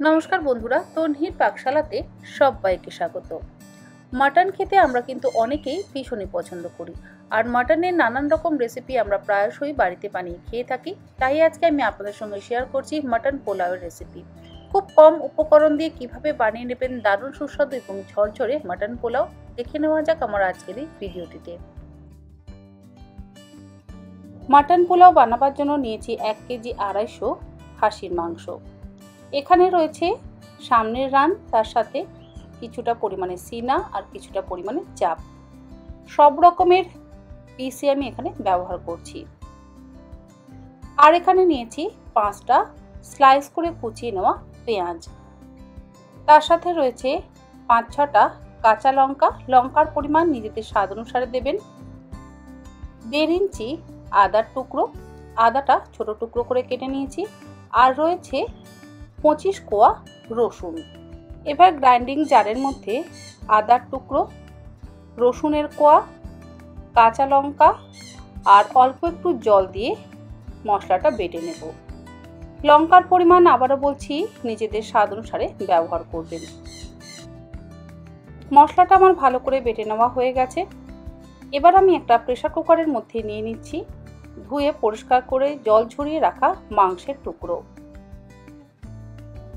নমস্কার বন্ধুরা, তন্হির পাকশালাতে সবাইকে স্বাগত। মাটন খেতে আমরা কিন্তু অনেকেই ভীষণই পছন্দ করি, আর মাটনের নানান রকম রেসিপি আমরা প্রায়শই বাড়িতে বানিয়ে খেয়ে থাকি। তাই আজকে আমি আপনাদের সঙ্গে শেয়ার করছি মাটন পোলাওয়ের রেসিপি। খুব কম উপকরণ দিয়ে কিভাবে বানিয়ে নেবেন দারুণ সুস্বাদু এবং ঝরঝরে মাটন পোলাও, দেখে নেওয়া যাক আমার আজকের এই ভিডিওটিতে। মাটন পোলাও বানাবার জন্য নিয়েছি 1 কেজি 250 খাসির মাংস। এখানে রয়েছে সামনের রান, তার সাথে কিছুটা পরিমাণে সিনা আর কিছুটা পরিমাণে চাপ। সব রকমের পিসই আমি এখানে ব্যবহার করছি। আর এখানে নিয়েছি 5টা স্লাইস করে কুচিয়ে নেওয়া পেঁয়াজ। তার সাথে রয়েছে 5-6টা কাঁচা লঙ্কা। লঙ্কার পরিমাণ নিজেদের স্বাদ অনুসারে দেবেন। 1.5 ইঞ্চি আদার টুকরো, আদাটা ছোট টুকরো করে কেটে নিয়েছি। আর রয়েছে 25 কোয়া রসুন। এবার গ্রাইন্ডিং জারের মধ্যে আদার টুকরো, রসুনের কোয়া, কাঁচা লঙ্কা আর অল্প একটু জল দিয়ে মশলাটা বেটে নেব। লঙ্কার পরিমাণ আবারও বলছি নিজেদের স্বাদ অনুসারে ব্যবহার করবেন। মশলাটা আমার ভালো করে বেটে নেওয়া হয়ে গেছে। এবার আমি একটা প্রেসার কুকারের মধ্যে নিয়ে নিচ্ছি ধুয়ে পরিষ্কার করে জল ঝরিয়ে রাখা মাংসের টুকরো।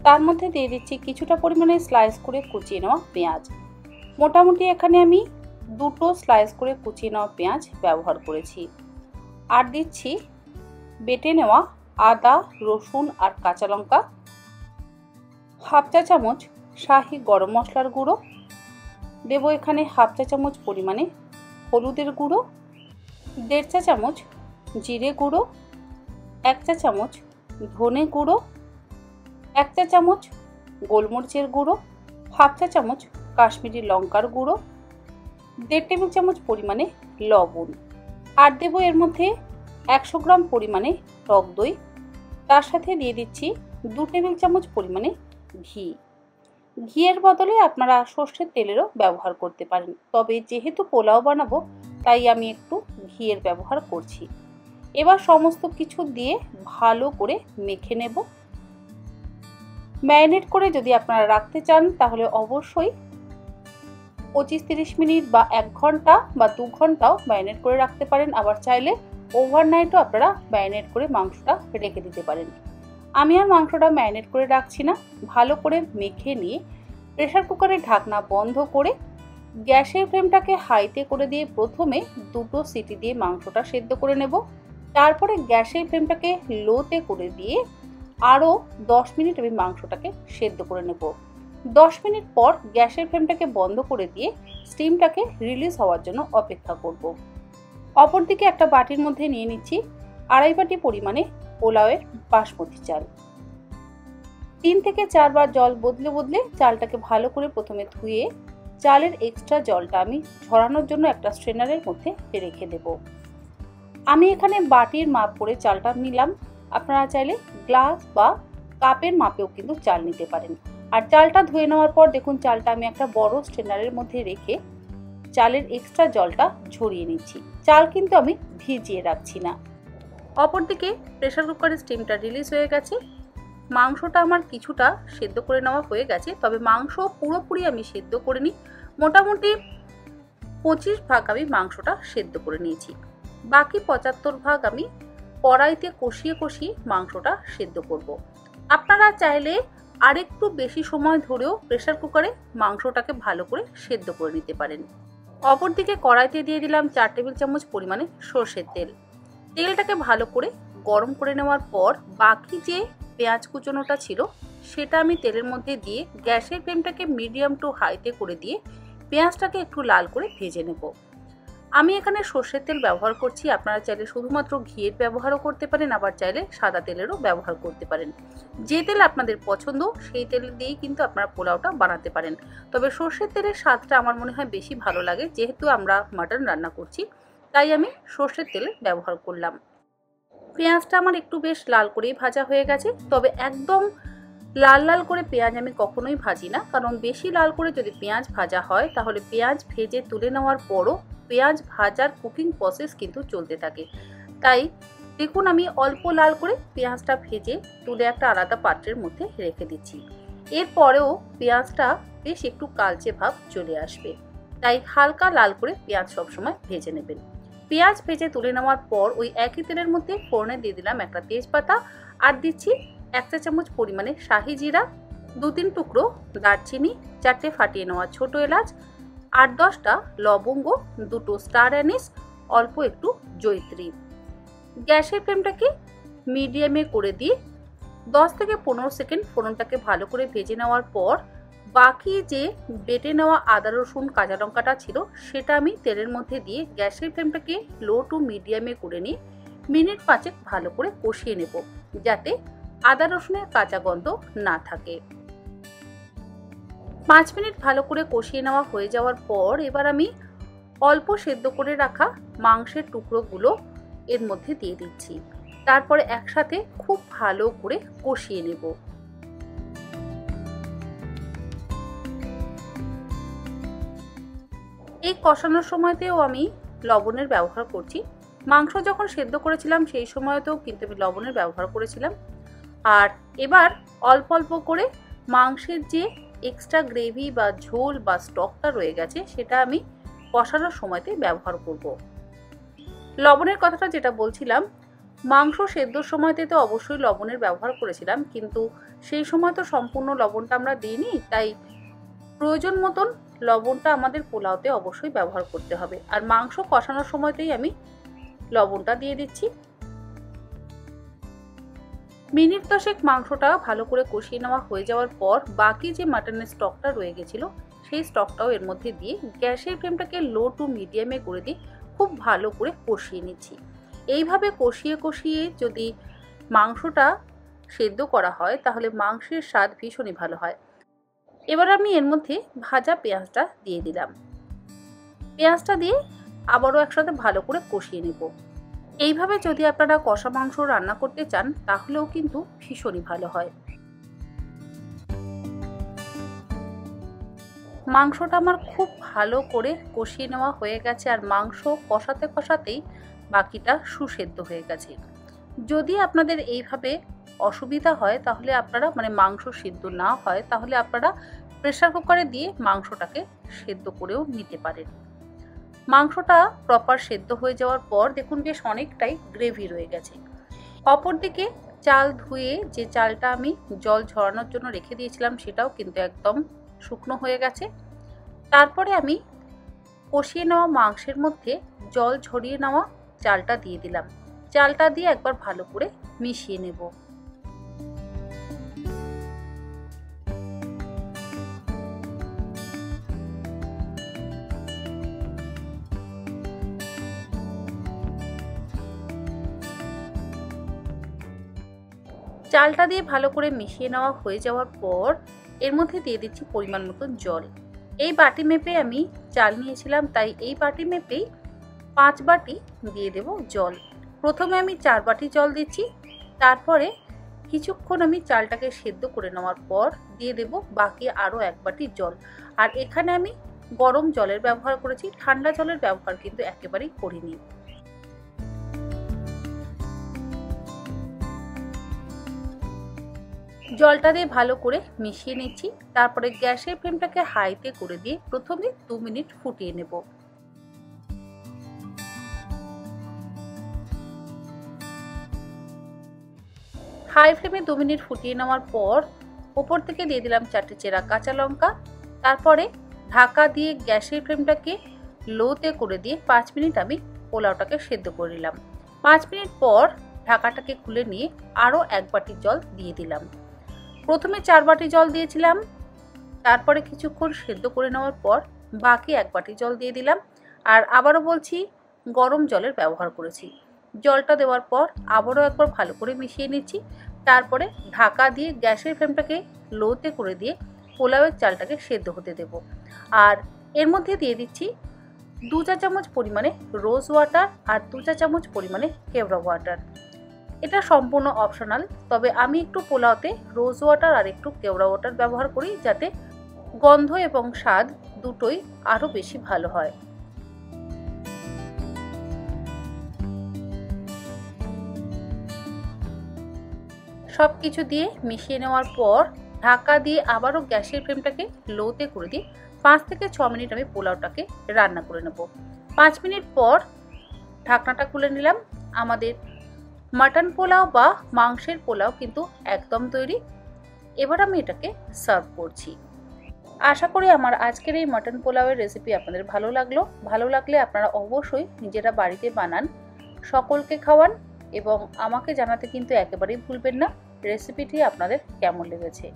তার মধ্যে দিয়ে দিচ্ছি কিছুটা পরিমাণে স্লাইস করে কুচিয়ে নেওয়া পেঁয়াজ। মোটামুটি এখানে আমি 2টো স্লাইস করে কুচিয়ে নেওয়া পেঁয়াজ ব্যবহার করেছি। আর দিচ্ছি বেটে নেওয়া আদা, রসুন আর কাঁচা লঙ্কা। 1/2 চা চামচ শাহি গরম মশলার গুঁড়ো দেব। এখানে 1/2 চা চামচ পরিমাণে হলুদের গুঁড়ো, 1.5 চা চামচ জিরে গুঁড়ো, 1 চা চামচ ধনে গুঁড়ো, 1 চা চামচ গোলমরিচের গুঁড়ো, 1/2 চা চামচ কাশ্মীরি লঙ্কার গুঁড়ো, 1.5 টেবিল চামচ পরিমাণে লবণ। আর দেব এর মধ্যে 100 গ্রাম পরিমাণে টক দই। তার সাথে দিয়ে দিচ্ছি 2 টেবিল চামচ পরিমাণে ঘি। ঘিয়ের বদলে আপনারা সর্ষের তেলেরও ব্যবহার করতে পারেন, তবে যেহেতু পোলাও বানাবো তাই আমি একটু ঘিয়ের ব্যবহার করছি। এবার সমস্ত কিছু দিয়ে ভালো করে মেখে নেব। ম্যারিনেট করে যদি আপনারা রাখতে চান তাহলে অবশ্যই 25-30 মিনিট বা 1 ঘন্টা বা 2 ঘন্টাও ম্যারিনেট করে রাখতে পারেন। আবার চাইলে ওভারনাইটও আপনারা ম্যারিনেট করে মাংসটা রেখে দিতে পারেন। আমি আর মাংসটা ম্যারিনেট করে রাখছি না, ভালো করে মেখে নিয়ে প্রেসার কুকারের ঢাকনা বন্ধ করে গ্যাসের ফ্লেমটাকে হাইতে করে দিয়ে প্রথমে 2টো সিটি দিয়ে মাংসটা সেদ্ধ করে নেব। তারপরে গ্যাসের ফ্লেমটাকে লোতে করে দিয়ে আরও 10 মিনিট আমি মাংসটাকে সেদ্ধ করে নেব। 10 মিনিট পর গ্যাসের ফ্লেমটাকে বন্ধ করে দিয়ে স্টিমটাকে রিলিজ হওয়ার জন্য অপেক্ষা করব। অপরদিকে একটা বাটির মধ্যে নিয়ে নিচ্ছি 2.5 বাটি পরিমাণে পোলাওয়ের বাসমতি চাল। 3 থেকে 4 বার জল বদলে বদলে চালটাকে ভালো করে প্রথমে ধুয়ে চালের এক্সট্রা জলটা আমি ঝরানোর জন্য একটা স্ট্রেনারের মধ্যে রেখে দেব। আমি এখানে বাটির মাপ করে চালটা নিলাম, আপনারা চাইলে গ্লাস বা কাপের মাপেও কিন্তু চাল নিতে পারেন। আর চালটা ধুয়ে নেওয়ার পর দেখুন চালটা আমি একটা বড় স্ট্রেনারের মধ্যে রেখে চালের এক্সট্রা জলটা ঝরিয়ে নিচ্ছি। চাল কিন্তু আমি ভিজিয়ে রাখছি না। অপরদিকে প্রেসার কুকারের স্টিমটা রিলিজ হয়ে গেছে। মাংসটা আমার কিছুটা সেদ্ধ করে নেওয়া হয়ে গেছে, তবে মাংস পুরোপুরি আমি সেদ্ধ করিনি। মোটামুটি 25 ভাগ আমি মাংসটা সেদ্ধ করে নিয়েছি, বাকি 75 ভাগ আমি কড়াইতে কষিয়ে কষিয়ে মাংসটা সেদ্ধ করব। আপনারা চাইলে আরেকটু বেশি সময় ধরেও প্রেসার কুকারে মাংসটাকে ভালো করে সেদ্ধ করে নিতে পারেন। অপরদিকে কড়াইতে দিয়ে দিলাম 4 টেবিল চামচ পরিমাণে সর্ষের তেল। তেলটাকে ভালো করে গরম করে নেওয়ার পর বাকি যে পেঁয়াজ কুচোনোটা ছিল সেটা আমি তেলের মধ্যে দিয়ে গ্যাসের ফ্লেমটাকে মিডিয়াম টু হাইতে করে দিয়ে পেঁয়াজটাকে একটু লাল করে ভেজে নেব। আমি এখানে সর্ষের তেল ব্যবহার করছি, আপনারা চাইলে শুধুমাত্র ঘিয়ের ব্যবহারও করতে পারেন, আবার চাইলে সাদা তেলেরও ব্যবহার করতে পারেন। যে তেল আপনাদের পছন্দ সেই তেল দিয়েই কিন্তু আপনারা পোলাওটা বানাতে পারেন। তবে সর্ষের তেলের স্বাদটা আমার মনে হয় বেশি ভালো লাগে, যেহেতু আমরা মাটন রান্না করছি তাই আমি সর্ষের তেল ব্যবহার করলাম। পেঁয়াজটা আমার একটু বেশ লাল করেই ভাজা হয়ে গেছে, তবে একদম লাল লাল করে পেঁয়াজ আমি কখনোই ভাজি না, কারণ বেশি লাল করে যদি পেঁয়াজ ভাজা হয় তাহলে পেঁয়াজ ভেজে তুলে নেওয়ার পরও পেঁয়াজ ভাজার কুকিং প্রসেস কিন্তু চলতে থাকে। তাই দেখুন আমি অল্প লাল করে পেঁয়াজটা ভেজে তুলে একটা আলাদা পাত্রের মধ্যে রেখে দিচ্ছি। এরপরেও পেঁয়াজটা বেশ একটু কালচে ভাব চলে আসবে, তাই হালকা লাল করে পেঁয়াজ সবসময় ভেজে নেবেন। পেঁয়াজ ভেজে তুলে নেওয়ার পর ওই একই তেলের মধ্যে ফোড়নে দিয়ে দিলাম একটা তেজপাতা, আর দিচ্ছি 1 চা চামচ পরিমাণে শাহি জিরা, 2-3 টুকরো দারচিনি, 4টে ফাটিয়ে নেওয়া ছোট এলাচ, 8-10টা লবঙ্গ, 2টো স্টার অ্যানিস, অল্প একটু জয়িত্রী। গ্যাসের ফ্লেমটাকে মিডিয়ামে করে দিয়ে 10 থেকে 15 সেকেন্ড ফোড়নটাকে ভালো করে ভেজে নেওয়ার পর বাকি যে বেটে নেওয়া আদা রসুন কাঁচা লঙ্কাটা ছিল সেটা আমি তেলের মধ্যে দিয়ে গ্যাসের ফ্লেমটাকে লো টু মিডিয়ামে করে নিয়ে মিনিট 5 ভালো করে কষিয়ে নেব, যাতে আদা রসুনের কাঁচা গন্ধ না থাকে। 5 মিনিট ভালো করে কষিয়ে নেওয়া হয়ে যাওয়ার পর এবার আমি অল্প সেদ্ধ করে রাখা মাংসের টুকরোগুলো এর মধ্যে দিয়ে দিচ্ছি, তারপরে একসাথে খুব ভালো করে কষিয়ে নেব। এই কষানোর সময়তেও আমি লবণের ব্যবহার করছি। মাংস যখন সেদ্ধ করেছিলাম সেই সময়তেও কিন্তু আমি লবণের ব্যবহার করেছিলাম। আর এবার অল্প অল্প করে মাংসের যে এক্সট্রা গ্রেভি বা ঝোল বা স্টকটা রয়ে গেছে সেটা আমি কষানোর সময়তে ব্যবহার করব। লবণের কথাটা যেটা বলছিলাম, মাংস সেদ্ধর সময়তে তো অবশ্যই লবণের ব্যবহার করেছিলাম, কিন্তু সেই সময় তো সম্পূর্ণ লবণটা আমরা দিইনি, তাই প্রয়োজন মতন লবণটা আমাদের পোলাওতে অবশ্যই ব্যবহার করতে হবে। আর মাংস কষানোর সময়তেই আমি লবণটা দিয়ে দিচ্ছি। মিনিট 10 মাংসটা ভালো করে কষিয়ে নেওয়া হয়ে যাওয়ার পর বাকি যে মাটনের স্টকটা রয়ে গেছিল সেই স্টকটাও এর মধ্যে দিয়ে গ্যাসের ফ্লেমটাকে লো টু মিডিয়ামে করে দিয়ে খুব ভালো করে কষিয়ে নিচ্ছি। এইভাবে কষিয়ে কষিয়ে যদি মাংসটা সেদ্ধ করা হয় তাহলে মাংসের স্বাদ ভীষণই ভালো হয়। এবার আমি এর মধ্যে ভাজা পেঁয়াজটা দিয়ে দিলাম। পেঁয়াজটা দিয়ে আবারও একসাথে ভালো করে কষিয়ে নেব। এইভাবে যদি আপনারা কষা মাংস রান্না করতে চান তাহলেও কিন্তু ভীষণই ভালো হয়। মাংসটা আমার খুব ভালো করে কষিয়ে নেওয়া হয়ে গেছে, আর মাংস কষাতে কষাতেই বাকিটা সুসেদ্ধ হয়ে গেছে। যদি আপনাদের এইভাবে অসুবিধা হয় তাহলে আপনারা মাংস সিদ্ধ না হয় তাহলে আপনারা প্রেসার কুকারে দিয়ে মাংসটাকে সেদ্ধ করেও নিতে পারেন। মাংসটা প্রপার সেদ্ধ হয়ে যাওয়ার পর দেখুন বেশ অনেকটাই গ্রেভি রয়ে গেছে। অপরদিকে চাল ধুয়ে যে চালটা আমি জল ঝরানোর জন্য রেখে দিয়েছিলাম সেটাও কিন্তু একদম শুকনো হয়ে গেছে। তারপরে আমি কষিয়ে নেওয়া মাংসের মধ্যে জল ঝরিয়ে নেওয়া চালটা দিয়ে দিলাম। চালটা দিয়ে একবার ভালো করে মিশিয়ে নেব। চালটা দিয়ে ভালো করে মিশিয়ে নেওয়া হয়ে যাওয়ার পর এর মধ্যে দিয়ে দিচ্ছি পরিমাণ মতন জল। এই বাটি মেপে আমি চাল নিয়েছিলাম, তাই এই বাটি মেপেই 5 বাটি দিয়ে দেব জল। প্রথমে আমি 4 বাটি জল দিচ্ছি, তারপরে কিছুক্ষণ আমি চালটাকে সেদ্ধ করে নেওয়ার পর দিয়ে দেব বাকি আরও 1 বাটি জল। আর এখানে আমি গরম জলের ব্যবহার করেছি, ঠান্ডা জলের ব্যবহার কিন্তু একেবারেই করিনি। জলটা দিয়ে ভালো করে মিশিয়ে নিচ্ছি। তারপরে গ্যাসের ফ্লেমটাকে হাইতে করে দিয়ে প্রথমে 2 মিনিট ফুটিয়ে নেব। হাই ফ্লেমে 2 মিনিট ফুটিয়ে নেওয়ার পর উপর থেকে দিয়ে দিলাম 4টে চেরা কাঁচা লঙ্কা। তারপরে ঢাকা দিয়ে গ্যাসের ফ্লেমটাকে লোতে করে দিয়ে 5 মিনিট আমি পোলাওটাকে সেদ্ধ করে নিলাম। 5 মিনিট পর ঢাকাটাকে খুলে নিয়ে আরও 1 বাটি জল দিয়ে দিলাম। প্রথমে 4 বাটি জল দিয়েছিলাম, তারপরে কিছুক্ষণ সেদ্ধ করে নেওয়ার পর বাকি 1 বাটি জল দিয়ে দিলাম। আর আবারও বলছি, গরম জলের ব্যবহার করেছি। জলটা দেওয়ার পর আবারও একবার ভালো করে মিশিয়ে নিচ্ছি। তারপরে ঢাকা দিয়ে গ্যাসের ফ্লেমটাকে লোতে করে দিয়ে পোলাওয়ের চালটাকে সেদ্ধ হতে দেব। আর এর মধ্যে দিয়ে দিচ্ছি 2 চা চামচ পরিমাণে রোজ ওয়াটার আর 2 চা চামচ পরিমাণে কেওড়া ওয়াটার। এটা সম্পূর্ণ অপশনাল, তবে আমি একটু পোলাওতে রোজ ওয়াটার আর একটু কেওড়া ওয়াটার ব্যবহার করি, যাতে গন্ধ এবং স্বাদ দুটোই আরও বেশি ভালো হয়। সব কিছু দিয়ে মিশিয়ে নেওয়ার পর ঢাকা দিয়ে আবারও গ্যাসের ফ্লেমটাকে লোতে করে দিয়ে 5 থেকে 6 মিনিট আমি পোলাওটাকে রান্না করে নেব। 5 মিনিট পর ঢাকনাটা খুলে নিলাম। আমাদের মাটন পোলাও বা মাংসের পোলাও কিন্তু একদম তৈরি। এবার আমি এটাকে সার্ভ করছি। আশা করি আমার আজকের এই মাটন পোলাওয়ের রেসিপি আপনাদের ভালো লাগলো। ভালো লাগলে আপনারা অবশ্যই নিজেরা বাড়িতে বানান, সকলকে খাওয়ান এবং আমাকে জানাতে কিন্তু একেবারেই ভুলবেন না রেসিপিটি আপনাদের কেমন লেগেছে।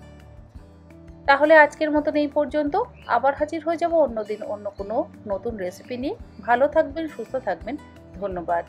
তাহলে আজকের মতন এই পর্যন্ত। আবার হাজির হয়ে যাব অন্যদিন অন্য কোনো নতুন রেসিপি নিয়ে। ভালো থাকবেন, সুস্থ থাকবেন। ধন্যবাদ।